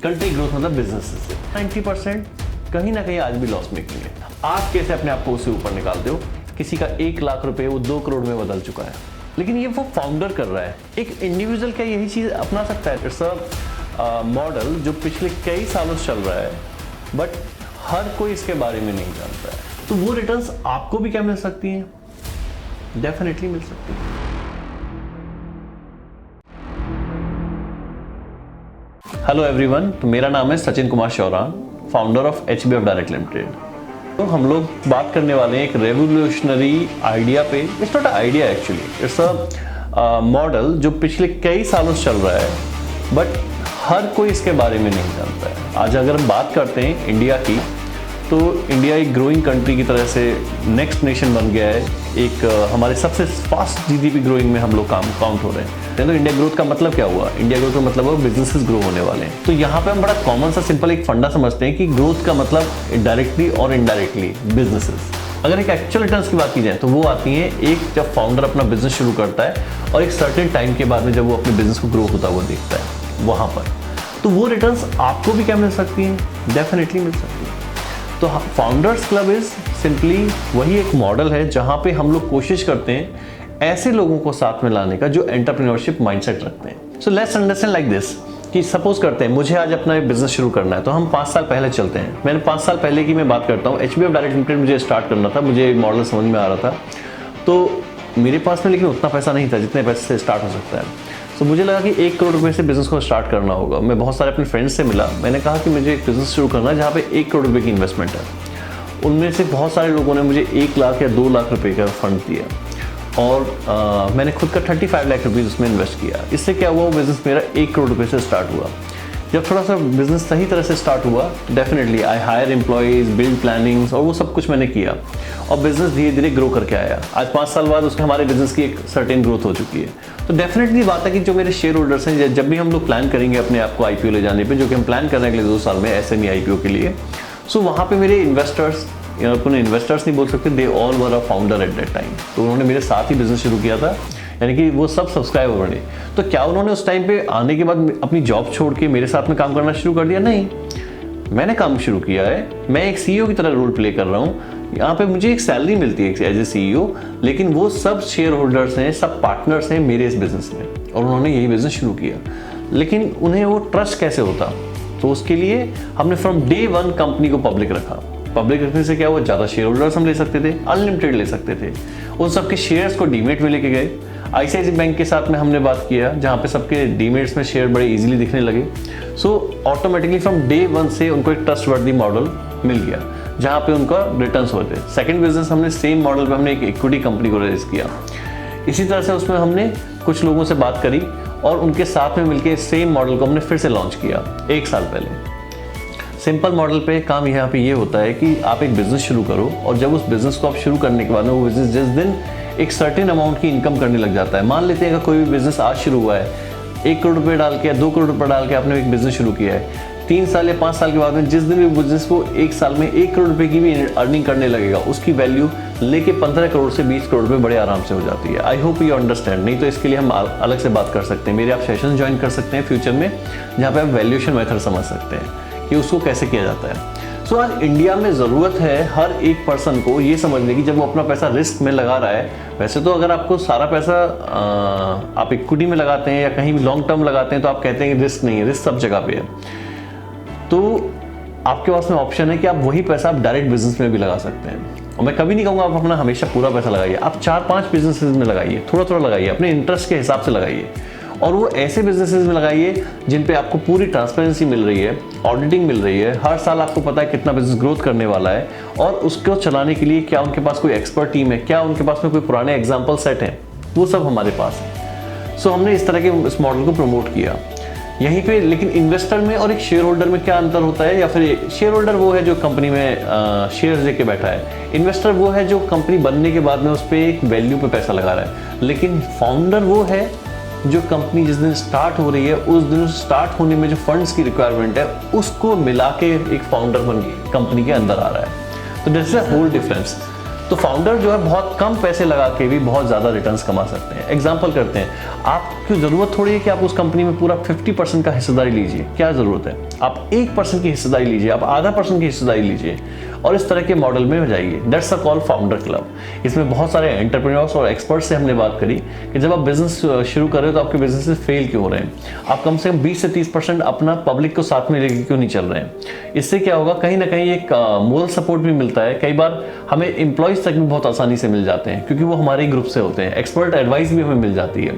Country growth मतलब business से 90% कहीं ना कहीं आज भी लॉस मेकिंग है। आप कैसे अपने आप को उससे ऊपर निकालते हो? किसी का 1 लाख रुपए वो 2 करोड़ में बदल चुका है, लेकिन ये वो फाउंडर कर रहा है। एक इंडिविजुअल क्या यही चीज अपना सकता है? इट्स अ मॉडल जो पिछले कई सालों से चल रहा है, बट हर कोई इसके बारे में नहीं जानता है। तो वो रिटर्न्स आपको भी क्या मिल सकती हैं? डेफिनेटली मिल सकती है। हेलो एवरीवन, तो मेरा नाम है Sachin Kumar Shauran, founder of HBF direct limited. तो हम लोग बात करने वाले हैं एक रेवोल्यूशनरी आइडिया पे। It's not a idea actually, it's a model जो पिछले कई सालों से चल रहा है, बट हर कोई इसके बारे में नहीं जानता है। आज अगर हम बात करते हैं इंडिया की, तो इंडिया एक ग्रोइंग कंट्री की तरह से नेक्स्ट नेशन बन गया है। एक हमारे सबसे फास्ट GDP ग्रोइंग में हम लोग काउंट हो रहे हैं। तो इंडिया ग्रोथ का मतलब क्या हुआ? इंडिया ग्रोथ का मतलब है बिजनेसेस ग्रो होने वाले हैं। तो यहाँ पे हम बड़ा कॉमन सा सिंपल एक फंडा समझते हैं कि ग्रोथ का मतलब डायरेक्टली और इनडायरेक्टली बिजनेसेस। अगर एक एक्चुअल रिटर्न्स की बात की जाए तो वो आती है एक जब फाउंडर अपना बिजनेस शुरू करता है और एक सर्टेन टाइम के बाद में जब वो अपने बिजनेस को ग्रो होता हुआ देखता है वहाँ पर। तो वो रिटर्न्स आपको भी क्या मिल सकती हैं? डेफिनेटली मिल सकती है। तो फाउंडर्स क्लब इज सिंपली वही एक मॉडल है जहाँ पे हम लोग कोशिश करते हैं ऐसे लोगों को साथ में लाने का जो एंटरप्रेन्योरशिप माइंडसेट रखते हैं। So let's understand like this कि सपोज करते हैं मुझे आज अपना एक बिजनेस शुरू करना है, तो हम 5 साल पहले चलते हैं। मैंने 5 साल पहले की मैं बात करता हूँ, HBF डायरेक्ट लिमिटेड मुझे स्टार्ट करना था, मुझे मॉडल समझ में आ रहा था। तो मेरे पास में लेकिन उतना पैसा नहीं था जितने पैसे से स्टार्ट हो सकता है। तो मुझे लगा कि 1 करोड़ रुपए से बिजनेस को स्टार्ट करना होगा। मैं बहुत सारे अपने फ्रेंड्स से मिला, मैंने कहा कि मुझे एक बिजनेस शुरू करना है जहाँ पे 1 करोड़ रुपए की इन्वेस्टमेंट है। उनमें से बहुत सारे लोगों ने मुझे 1 लाख या 2 लाख रुपए का फंड दिया और मैंने खुद का 35 लाख रुपीज़ उसमें इन्वेस्ट किया। इससे क्या हुआ, वो बिज़नेस मेरा 1 करोड़ रुपए से स्टार्ट हुआ। जब थोड़ा सा बिजनेस सही तरह से स्टार्ट हुआ, definitely I hire employees, build plannings और वो सब कुछ मैंने किया और बिजनेस धीरे धीरे ग्रो करके आया। आज 5 साल बाद उसमें हमारे बिजनेस की एक सर्टेन ग्रोथ हो चुकी है। तो डेफिनेटली बात है कि जो मेरे शेयर होल्डर्स हैं, जब भी हम लोग प्लान करेंगे अपने आप को IPO ले जाने पर, जो कि हम प्लान कर रहे हैं अगले 2 साल में SME IPO के लिए, सो वहाँ पर मेरे इन्वेस्टर्स, अपने इन्वेस्टर्स नहीं बोल सकते, they all were a founder at that time. तो उन्होंने मेरे साथ ही बिजनेस शुरू किया था, यानी कि वो सब सब्सक्राइबर बने। तो क्या उन्होंने उस टाइम पे आने के बाद अपनी जॉब छोड़ के मेरे साथ में काम करना शुरू कर दिया? नहीं, मैंने काम शुरू किया है। मैं एक CEO की तरह रोल प्ले कर रहा हूँ। यहाँ पे मुझे एक सैलरी मिलती है एज ए CEO, लेकिन वो सब शेयर होल्डर्स हैं, सब पार्टनर्स हैं मेरे इस बिजनेस में, और उन्होंने यही बिजनेस शुरू किया। लेकिन उन्हें वो ट्रस्ट कैसे होता? तो उसके लिए हमने फ्रॉम डे 1 कंपनी को पब्लिक रखा। पब्लिक रखने से क्या हुआ, ज़्यादा शेयर होल्डर्स हम ले सकते थे, अनलिमिटेड ले सकते थे। उन सबके शेयर्स को डीमेट में लेके गए। ICICI बैंक के साथ में हमने बात किया, जहाँ पे सबके डीमेट्स में शेयर बड़े इजीली दिखने लगे। सो ऑटोमेटिकली फ्रॉम डे 1 से उनको एक ट्रस्टवर्दी मॉडल मिल गया, जहाँ पे उनका रिटर्न्स होते। सेकंड बिजनेस हमने सेम मॉडल पे हमने एक इक्विटी कंपनी को रेज किया। इसी तरह से उसमें हमने कुछ लोगों से बात करी और उनके साथ में मिलकर सेम मॉडल को हमने फिर से लॉन्च किया 1 साल पहले। सिंपल मॉडल पे काम यहाँ पे ये होता है कि आप एक बिजनेस शुरू करो, और जब उस बिजनेस को आप शुरू करने के बाद वो बिजनेस जिस दिन एक सर्टेन अमाउंट की इनकम करने लग जाता है, मान लेते हैं अगर कोई भी बिजनेस आज शुरू हुआ है, 1 करोड़ रुपए डाल के या 2 करोड़ रुपए डाल के आपने एक बिजनेस शुरू किया है, 3 साल या 5 साल के बाद में जिस दिन भी बिजनेस को 1 साल में 1 करोड़ रुपए की भी अर्निंग करने लगेगा, उसकी वैल्यू लेके 15 करोड़ से 20 करोड़ रुपए बड़े आराम से हो जाती है। I hope you understand. नहीं तो इसके लिए हम अलग से बात कर सकते हैं। मेरे आप सेशन ज्वाइन कर सकते हैं फ्यूचर में, जहाँ पे आप वैल्यूएशन मेथड समझ सकते हैं कि उसको कैसे किया जाता है। सो आज इंडिया में ज़रूरत है हर एक पर्सन को ये समझने की, जब वो अपना पैसा रिस्क में लगा रहा है। वैसे तो अगर आपको सारा पैसा आप इक्विटी में लगाते हैं या कहीं भी लॉन्ग टर्म लगाते हैं तो आप कहते हैं कि रिस्क नहीं है, रिस्क सब जगह पे है। तो आपके पास में ऑप्शन है कि आप वही पैसा आप डायरेक्ट बिजनेस में भी लगा सकते हैं। और मैं कभी नहीं कहूँगा आप अपना हमेशा पूरा पैसा लगाइए, आप 4-5 बिजनेसेस में लगाइए, थोड़ा थोड़ा लगाइए, अपने इंटरेस्ट के हिसाब से लगाइए। और वो ऐसे बिजनेसेस में लगाइए जिन पे आपको पूरी ट्रांसपेरेंसी मिल रही है, ऑडिटिंग मिल रही है, हर साल आपको पता है कितना बिजनेस ग्रोथ करने वाला है, और उसको चलाने के लिए क्या उनके पास कोई एक्सपर्ट टीम है, क्या उनके पास में कोई पुराने एग्जाम्पल सेट हैं, वो सब हमारे पास है। सो हमने इस तरह के इस मॉडल को प्रमोट किया यहीं पे। लेकिन इन्वेस्टर में और एक शेयर होल्डर में क्या अंतर होता है? या फिर शेयर होल्डर वो है जो कंपनी में शेयर्स देके बैठा है, इन्वेस्टर वो है जो कंपनी बनने के बाद में उस पर एक वैल्यू पे पैसा लगा रहा है, लेकिन फाउंडर वो है जो कंपनी जिस दिन स्टार्ट हो रही है उस दिन स्टार्ट होने में जो फंड्स की रिक्वायरमेंट है उसको मिला के एक फाउंडर बन कंपनी के अंदर आ रहा है। तो this is a whole difference. तो फाउंडर जो है बहुत कम पैसे लगा के भी बहुत ज़्यादा रिटर्न्स कमा सकते हैं। एग्जांपल करते हैं, आपकी ज़रूरत थोड़ी है कि आप उस कंपनी में पूरा 50% का हिस्सेदारी लीजिए, क्या ज़रूरत है? आप 1% की हिस्सेदारी लीजिए, आप आधा % की हिस्सेदारी लीजिए और इस तरह के मॉडल में जाइए। That's a call founder club. इसमें बहुत सारे एंटरप्रेन्योर्स और एक्सपर्ट्स से हमने बात करी कि जब आप बिजनेस शुरू कर रहे हो तो आपके बिजनेस फेल क्यों हो रहे हैं, आप कम से कम 20 से 30% अपना पब्लिक को साथ में लेके क्यों नहीं चल रहे हैं। इससे क्या होगा, कहीं ना कहीं एक मोरल सपोर्ट भी मिलता है। कई बार हमें एम्प्लॉयज तक भी बहुत आसानी से मिल जाते हैं क्योंकि वो हमारे ग्रुप से होते हैं। एक्सपर्ट एडवाइस भी हमें मिल जाती है।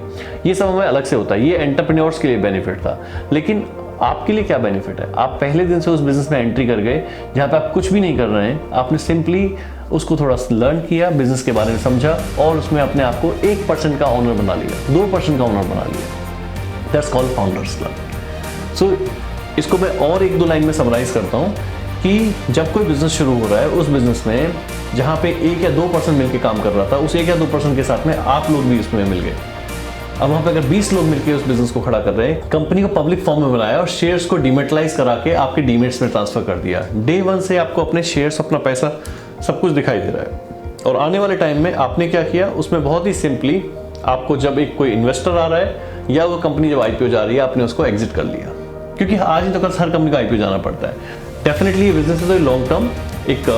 ये सब हमें अलग से होता है। ये एंटरप्रेन्योर्स के लिए बेनिफिट था, लेकिन आपके लिए क्या बेनिफिट है? आप पहले दिन से उस बिजनेस में एंट्री कर गए जहाँ पे आप कुछ भी नहीं कर रहे हैं, आपने सिंपली उसको थोड़ा लर्न किया, बिजनेस के बारे में समझा और उसमें अपने आप को 1% का ओनर बना लिया, 2% का ओनर बना लिया। That's called founders club. So इसको मैं और 1-2 लाइन में समराइज करता हूँ कि जब कोई बिजनेस शुरू हो रहा है, उस बिजनेस में जहाँ पे 1 या 2% मिलकर काम कर रहा था, उस 1 या 2% के साथ में आप लोग भी उसमें मिल गए। अब वहाँ पे अगर 20 लोग मिलकर उस बिजनेस को खड़ा कर रहे हैं, कंपनी को पब्लिक फॉर्म में बनाया और शेयर्स को डिमेटलाइज करा के आपके डीमेट्स में ट्रांसफर कर दिया। डे 1 से आपको अपने शेयर्स, अपना पैसा, सब कुछ दिखाई दे रहा है। और आने वाले टाइम में आपने क्या किया, उसमें बहुत ही सिंपली आपको जब एक कोई इन्वेस्टर आ रहा है या वो कंपनी जब IPO जा रही है, आपने उसको एग्जिट कर लिया, क्योंकि आज ही तो कल हर कंपनी को IPO जाना पड़ता है। डेफिनेटली ये बिजनेस है तो लॉन्ग टर्म एक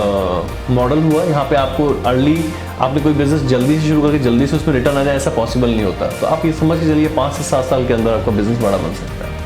मॉडल हुआ। यहाँ पे आपको अर्ली, आपने कोई बिजनेस जल्दी से शुरू करके जल्दी से उसमें रिटर्न आ जाए, ऐसा पॉसिबल नहीं होता। तो आप ये समझ के चलिए 5 से 7 साल के अंदर आपका बिजनेस बड़ा बन सकता है।